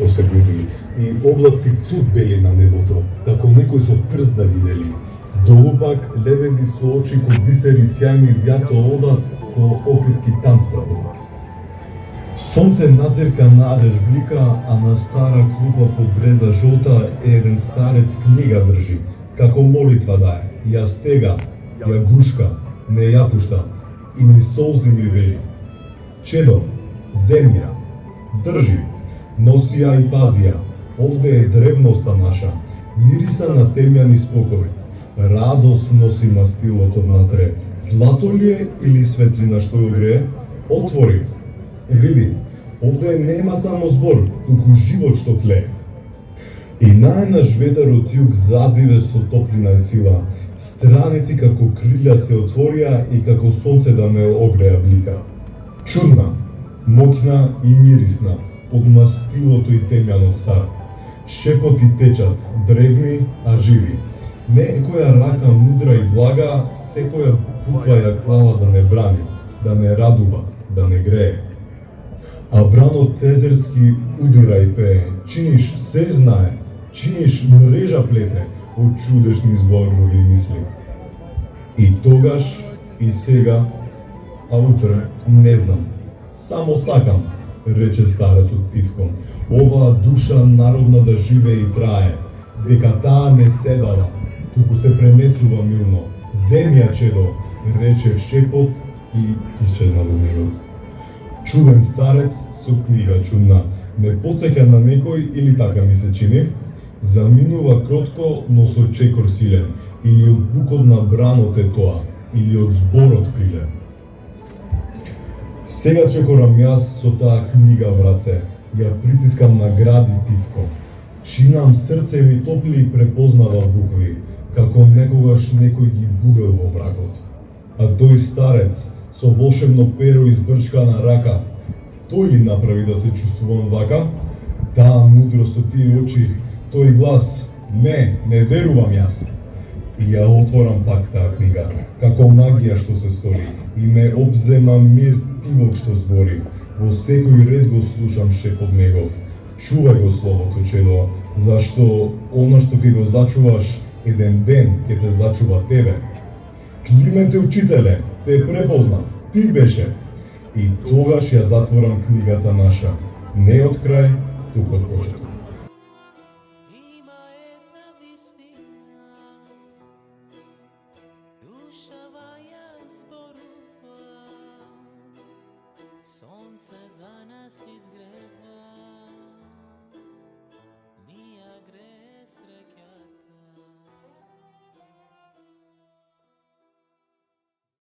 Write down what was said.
Тоа се буди и облаци цуд бели на небото, како некој со прст да видели. Долу пак лебеди со очи ко бисери сјајни вјато одат ко опитски танц да водат. Сонце надзирка надеж блика, а на стара клупа под бреза жолта еден старец книга држи, како молитва дае. Ја стега, ја гушка, не ја пушта и ни солзи ми вели. Чедо, земја, држи, носи ја и пази ја. Овде е древноста наша, мириса на темјан и спокој. Радост носи мастилото внатре. Злато ли е или светлина што го грее? Отвори. Види, овде нема само збор, туку живот што тлее. И најнаш ветер од југ задиве со топлина и сила. Страници како крилја се отворија и како сонце да ме огреа блика. Чудна, моќна и мирисна, од мастилото и темјанот стар. Шепоти течат, древни, а живи. Некоја рака мудра и блага, секоја буква ја клава да не брани, да не радува, да не грее. А бранот тезерски удира и пее, чиниш се знае, чиниш мрежа плете од чудешни зборови и мисли. И тогаш, и сега, а утре не знам, само сакам, рече старецот тивком, оваа душа народна да живее и трае, дека таа не седала, туку се пренесува милно. Земја, чедо, рече шепот и исчезна во мирот. Чуден старец со книга чудна, ме потсеќа на некој или така ми се чини, заминува кротко, но со чекор силен, или од букот на бранот е тоа, или од зборот криле. Сега чекорам јас со таа книга в раце, ја притискам на гради тивко. Чинам срце ми топли и препознава букви, како некогаш некој ги будел во мракот. А тој старец, со волшебно перо избрчкана рака, тој ли направи да се чувствувам вака? Таа мудрост од тие очи, тој глас, не верувам јас. И ја отворам пак таа книга, како магија што се стори, и ме обзема мир тимок што збори. Во секој ред го слушам шепот негов. Чувај го словото, чедо, зашто она што ќе го зачуваш, еден ден ќе те зачува тебе. Клименте учителе, те препознав, ти беше. И тогаш ја затворам книгата наша, не од крај,